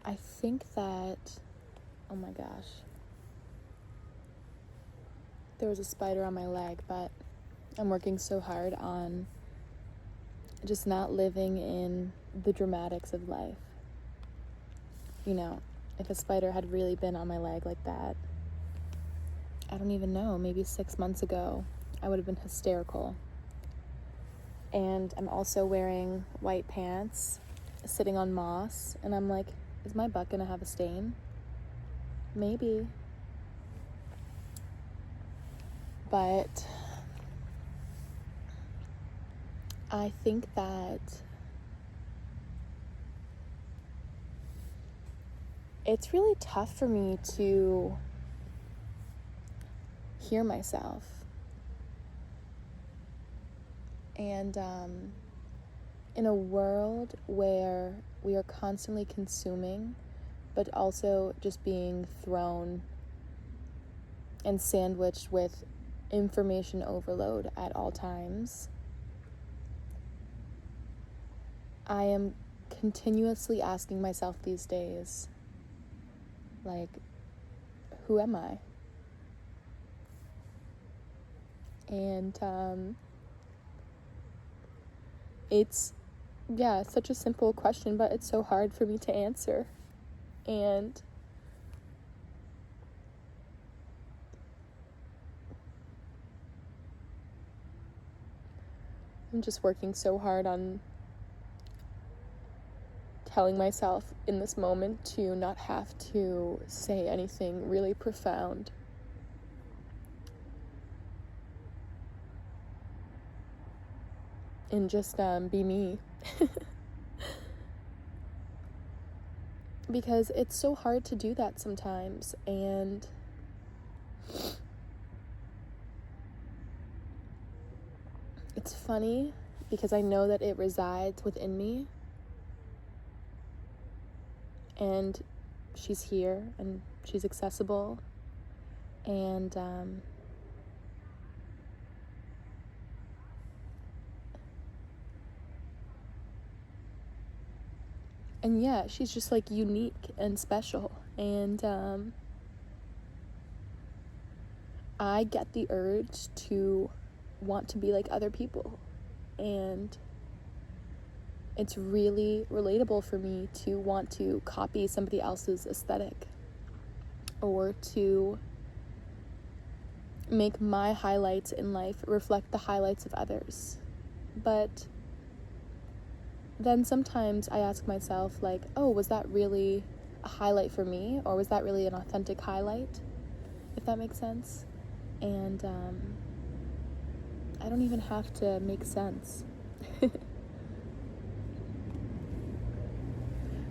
I think that, oh my gosh, there was a spider on my leg, but I'm working so hard on just not living in the dramatics of life. You know, if a spider had really been on my leg like that, I don't even know, maybe 6 months ago, I would have been hysterical. And I'm also wearing white pants, sitting on moss, and I'm like, is my butt gonna have a stain? Maybe. But I think that it's really tough for me to hear myself. And in a world where we are constantly consuming, but also just being thrown and sandwiched with information overload at all times, I am continuously asking myself these days, like, who am I? And it's such a simple question, but it's so hard for me to answer. And I'm just working so hard on telling myself in this moment to not have to say anything really profound. And just be me. Because it's so hard to do that sometimes, and it's funny because I know that it resides within me, and she's here and she's accessible, and yeah, she's just like unique and special, and I get the urge to want to be like other people, and it's really relatable for me to want to copy somebody else's aesthetic or to make my highlights in life reflect the highlights of others. But then sometimes I ask myself, like, oh, was that really a highlight for me, or was that really an authentic highlight, if that makes sense? And I don't even have to make sense.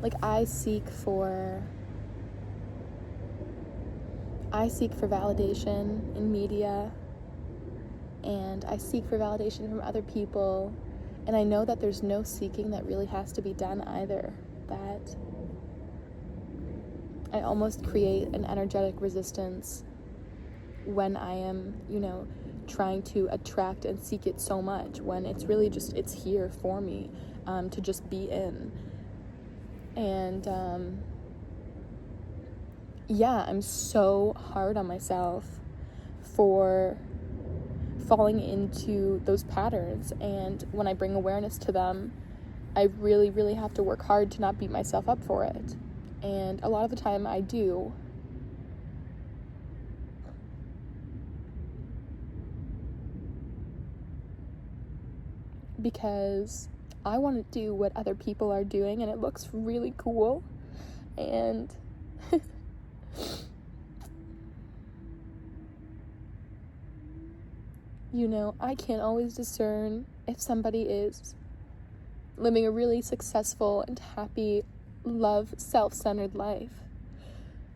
Like, I seek for validation in media, and I seek for validation from other people, and I know that there's no seeking that really has to be done either. That I almost create an energetic resistance when I am, trying to attract and seek it so much, when it's really just, it's here for me to just be in. And I'm so hard on myself for falling into those patterns, and when I bring awareness to them, I really, really have to work hard to not beat myself up for it. And a lot of the time I do. Because I want to do what other people are doing, and it looks really cool. And I can't always discern if somebody is living a really successful and happy, love, self-centered life,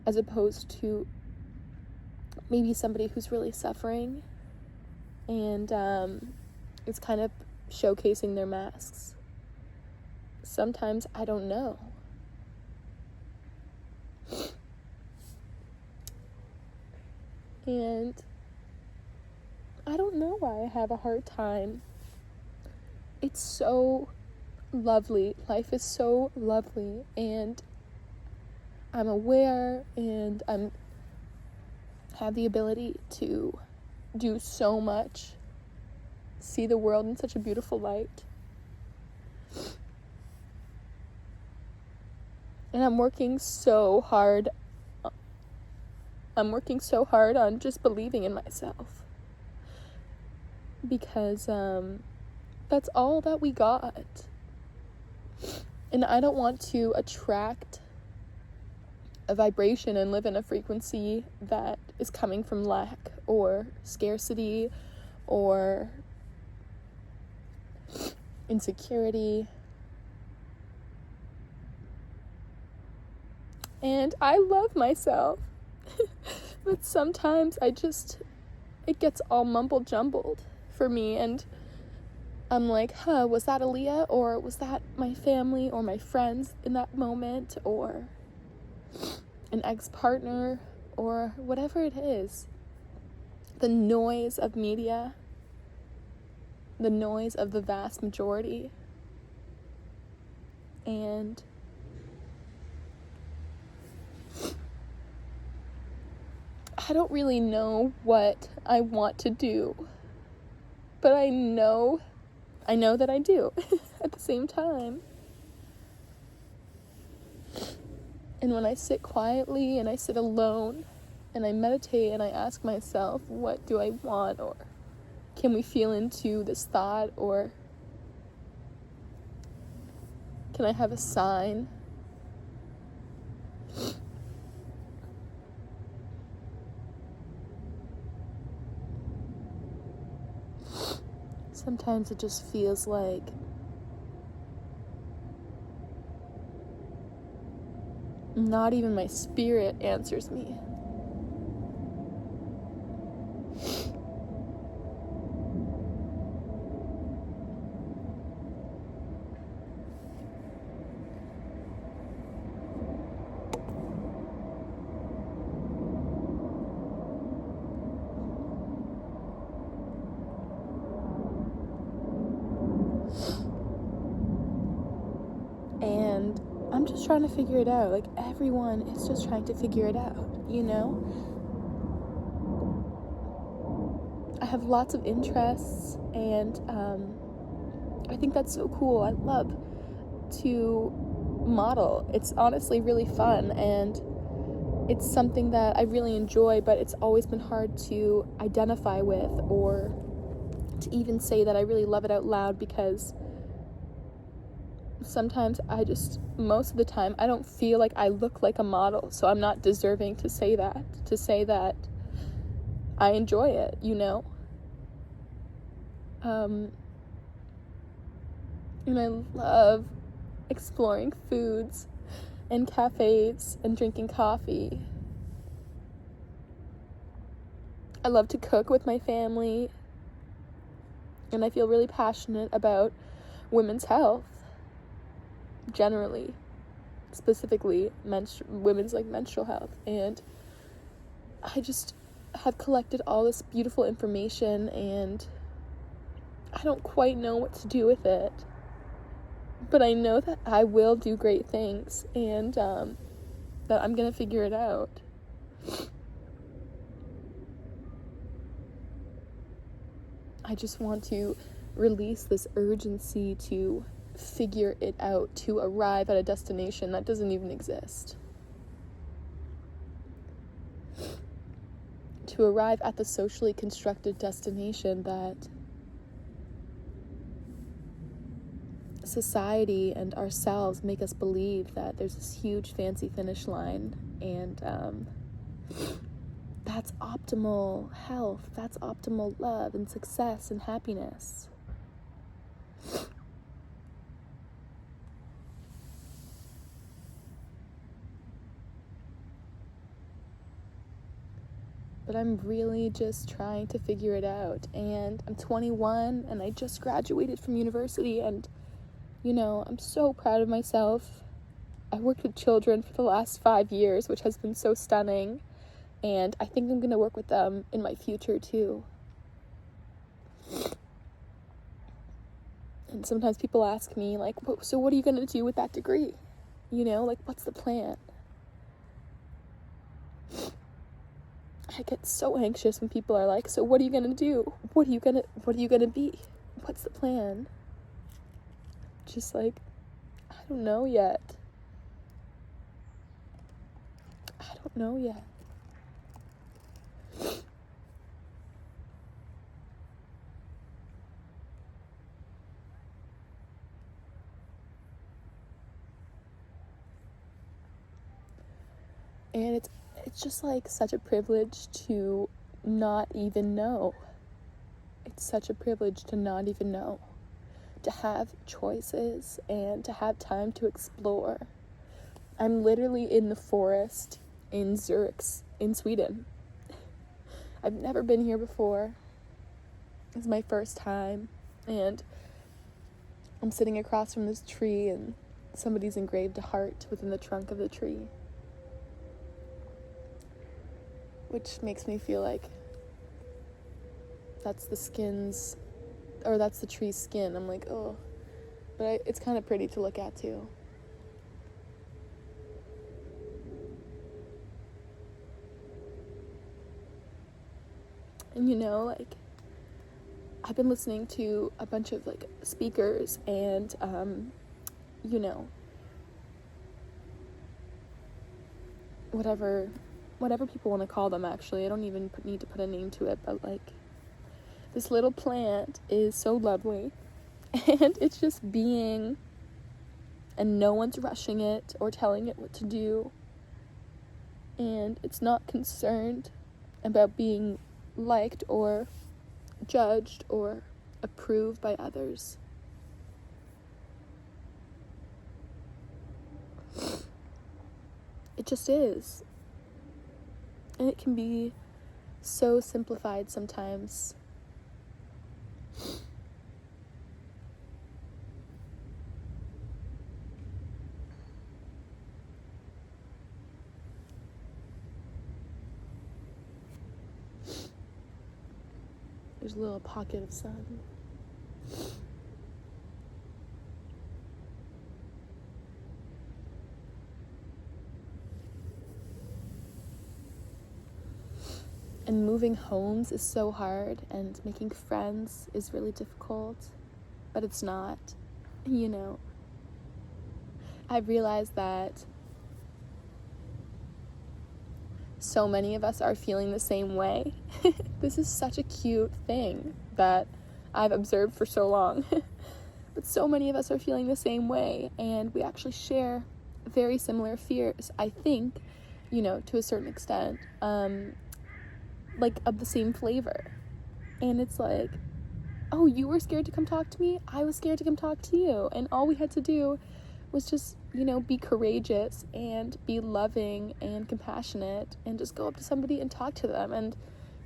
as opposed to maybe somebody who's really suffering and it's kind of showcasing their masks. Sometimes I don't know. And I don't know why I have a hard time. It's so lovely. Life is so lovely, and I'm aware and I'm have the ability to do so much, see the world in such a beautiful light. And I'm working so hard on just believing in myself. Because that's all that we got. And I don't want to attract a vibration and live in a frequency that is coming from lack or scarcity or insecurity. And I love myself. But sometimes it gets all mumble jumbled for me, and I'm like, was that Aaliyah, or was that my family or my friends in that moment, or an ex-partner, or whatever it is. The noise of media, the noise of the vast majority. And I don't really know what I want to do, but I know that I do at the same time. And when I sit quietly and I sit alone and I meditate and I ask myself, what do I want? Or can we feel into this thought? Or can I have a sign? Sometimes it just feels like not even my spirit answers me. And I'm just trying to figure it out. Like, everyone is just trying to figure it out, you know? I have lots of interests, and I think that's so cool. I love to model. It's honestly really fun, and it's something that I really enjoy, but it's always been hard to identify with or to even say that I really love it out loud, because sometimes most of the time, I don't feel like I look like a model, so I'm not deserving to say that I enjoy it, you know? And I love exploring foods and cafes and drinking coffee. I love to cook with my family, and I feel really passionate about women's health. Generally, specifically women's menstrual health, and I just have collected all this beautiful information, and I don't quite know what to do with it, but I know that I will do great things, and that I'm gonna figure it out. I just want to release this urgency to figure it out, to arrive at a destination that doesn't even exist. To arrive at the socially constructed destination that society and ourselves make us believe that there's this huge fancy finish line, and that's optimal health, that's optimal love and success and happiness. But I'm really just trying to figure it out, and I'm 21 and I just graduated from university, and you know, I'm so proud of myself. I worked with children for the last 5 years, which has been so stunning, and I think I'm going to work with them in my future too. And sometimes people ask me, like, so what are you going to do with that degree? You know, like, what's the plan? I get so anxious when people are like, so what are you gonna do? What are you gonna be? What's the plan? Just like, I don't know yet. I don't know yet. And it's just like such a privilege to not even know. It's such a privilege to not even know. To have choices and to have time to explore. I'm literally in the forest in Zurich, in Sweden. I've never been here before. It's my first time. And I'm sitting across from this tree and somebody's engraved a heart within the trunk of the tree. Which makes me feel like that's the tree's skin. I'm like, oh. But it's kind of pretty to look at too. And like, I've been listening to a bunch of like speakers and whatever people want to call them. Actually, I don't even need to put a name to it, but like, this little plant is so lovely, and it's just being, and no one's rushing it or telling it what to do, and it's not concerned about being liked or judged or approved by others. It just is. And it can be so simplified sometimes. There's a little pocket of sun. And moving homes is so hard, and making friends is really difficult, but it's not. I've realized that so many of us are feeling the same way. This is such a cute thing that I've observed for so long. But so many of us are feeling the same way, and we actually share very similar fears, I think, to a certain extent, like of the same flavor. And it's like, oh, you were scared to come talk to me? I was scared to come talk to you. And all we had to do was just, be courageous and be loving and compassionate and just go up to somebody and talk to them. And,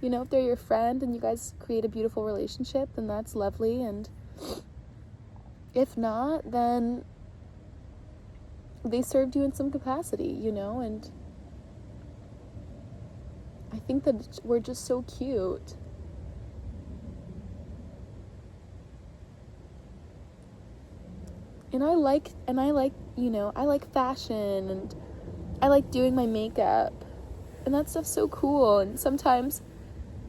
if they're your friend and you guys create a beautiful relationship, then that's lovely. And if not, then they served you in some capacity, and I think that we're just so cute. And I like, I like fashion, and I like doing my makeup, and that stuff's so cool. And sometimes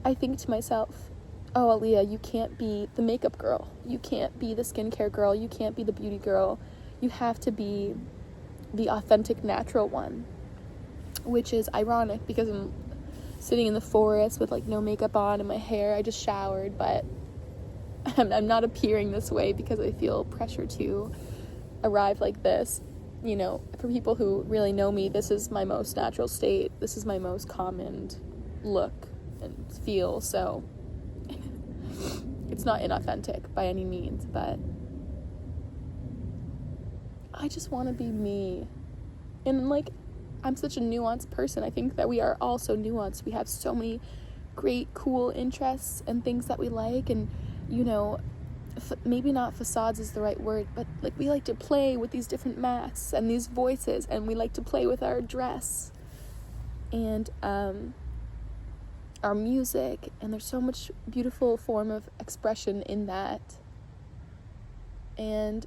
I think to myself, oh, Aaliyah, you can't be the makeup girl. You can't be the skincare girl. You can't be the beauty girl. You have to be the authentic, natural one, which is ironic because I'm sitting in the forest with like no makeup on and my hair. I just showered, but I'm not appearing this way because I feel pressure to arrive like this. For people who really know me, this is my most natural state. This is my most common look and feel. So it's not inauthentic by any means, but I just want to be me. And like, I'm such a nuanced person. I think that we are all so nuanced. We have so many great, cool interests and things that we like, and maybe not facades is the right word, but like, we like to play with these different masks and these voices, and we like to play with our dress and our music, and there's so much beautiful form of expression in that. And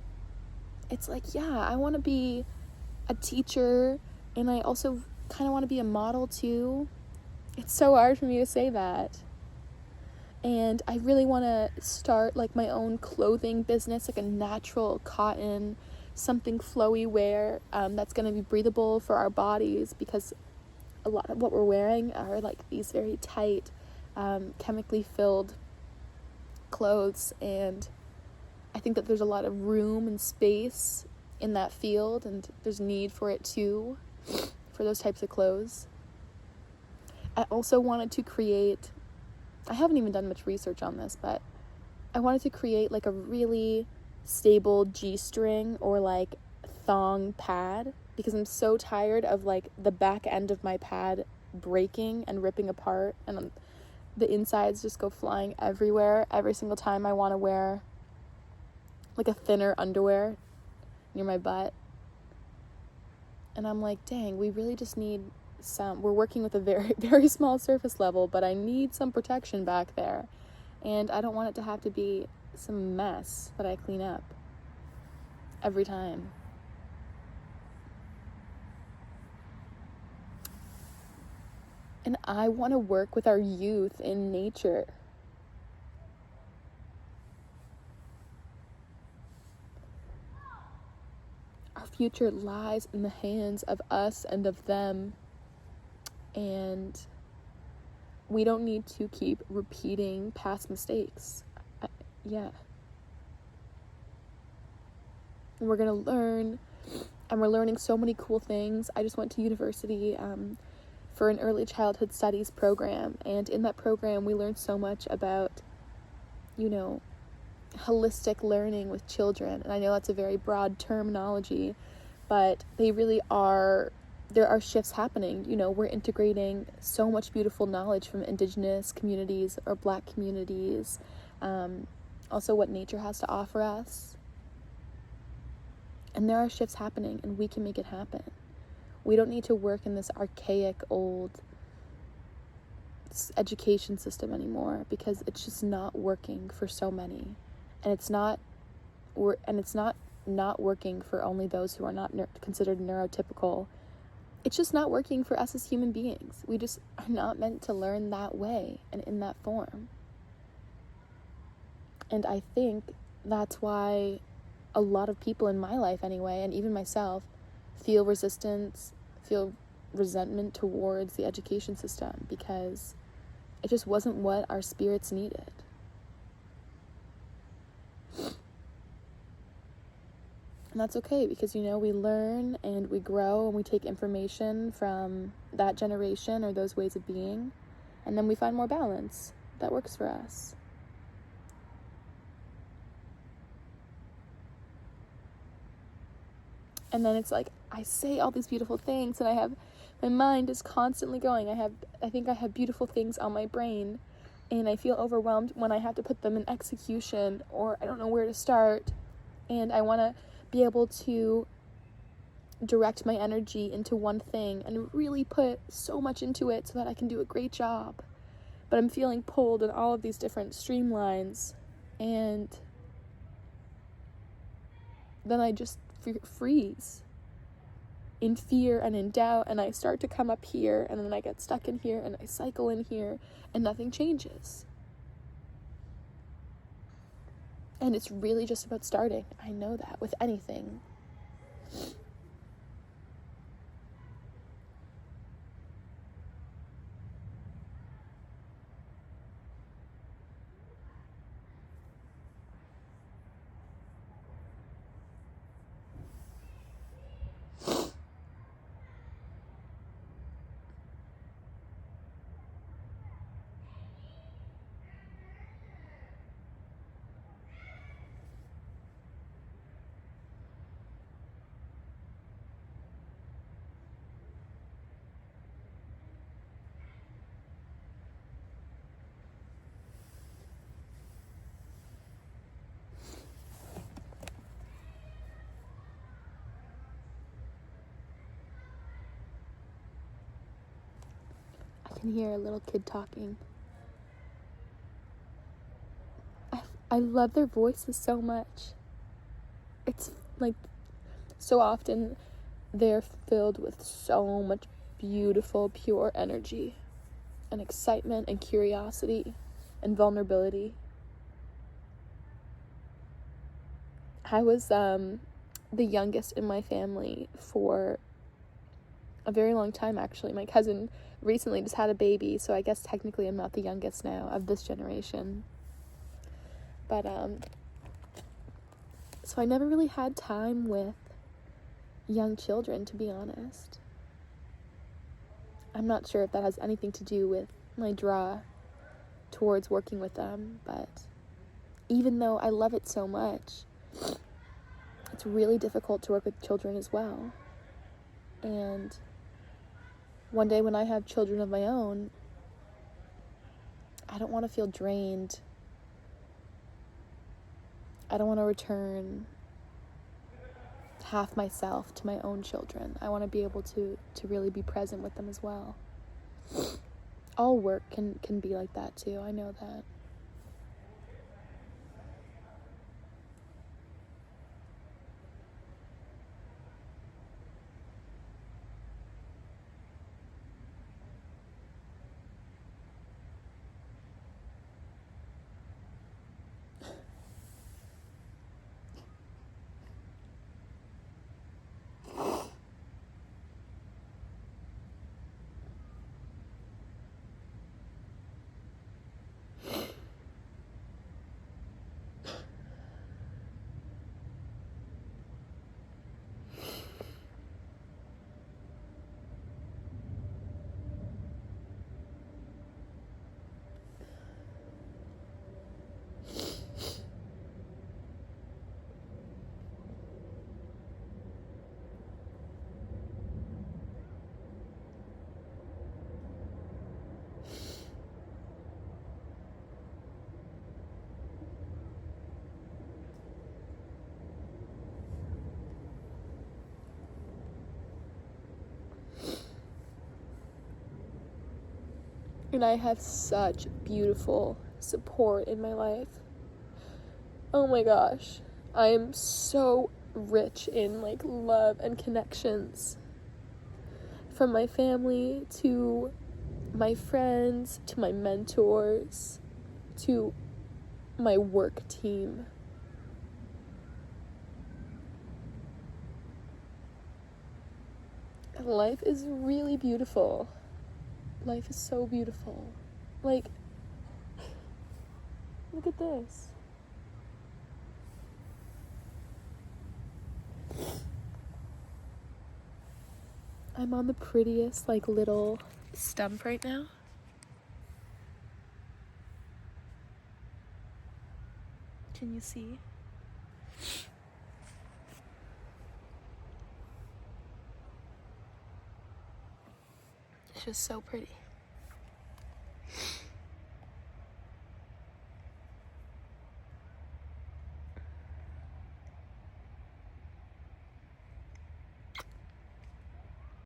it's like, yeah, I want to be a teacher, and I also kind of want to be a model too. It's so hard for me to say that. And I really want to start like my own clothing business, like a natural cotton, something flowy wear that's going to be breathable for our bodies, because a lot of what we're wearing are like these very tight, chemically filled clothes, and I think that there's a lot of room and space in that field, and there's need for it too, for those types of clothes. I also wanted to create, I haven't even done much research on this, but I wanted to create like a really stable G-string or like thong pad, because I'm so tired of like the back end of my pad breaking and ripping apart, and the insides just go flying everywhere every single time I want to wear like a thinner underwear near my butt. And I'm like, dang, we really just need we're working with a very, very small surface level, but I need some protection back there. And I don't want it to have to be some mess that I clean up every time. And I want to work with our youth in nature. Our future lies in the hands of us and of them. And we don't need to keep repeating past mistakes. And we're going to learn, and we're learning so many cool things. I just went to university for an early childhood studies program, and in that program we learned so much about, holistic learning with children. And I know that's a very broad terminology, but they really are, there are shifts happening. We're integrating so much beautiful knowledge from indigenous communities or Black communities, also what nature has to offer us. And there are shifts happening, and we can make it happen. We don't need to work in this archaic old education system anymore, because it's just not working for so many. And it's not working for only those who are not considered neurotypical. It's just not working for us as human beings. We just are not meant to learn that way and in that form. And I think that's why a lot of people in my life anyway, and even myself, feel resistance, feel resentment towards the education system, because it just wasn't what our spirits needed. And that's okay, because, we learn and we grow and we take information from that generation or those ways of being, and then we find more balance that works for us. And then it's like, I say all these beautiful things, and my mind is constantly going. I think I have beautiful things on my brain, and I feel overwhelmed when I have to put them in execution, or I don't know where to start. And I want to be able to direct my energy into one thing and really put so much into it so that I can do a great job. But I'm feeling pulled in all of these different streamlines, and then I just freeze in fear and in doubt, and I start to come up here, and then I get stuck in here, and I cycle in here, and nothing changes. And it's really just about starting. I know that with anything. I can hear a little kid talking. I love their voices so much. It's like, so often they're filled with so much beautiful, pure energy. and excitement and curiosity and vulnerability. I was the youngest in my family for a very long time, actually. My cousin recently just had a baby, so I guess technically I'm not the youngest now of this generation. But so I never really had time with young children, to be honest. I'm not sure if that has anything to do with my draw towards working with them, but even though I love it so much, it's really difficult to work with children as well. And one day when I have children of my own, I don't want to feel drained. I don't want to return half myself to my own children. I want to be able to really be present with them as well. All work can be like that too. I know that. And I have such beautiful support in my life. Oh my gosh. I am so rich in love and connections. From my family to my friends to my mentors to my work team. And life is really beautiful. Life is so beautiful. Look at this. I'm on the prettiest little stump right now. Can you see? It's just so pretty.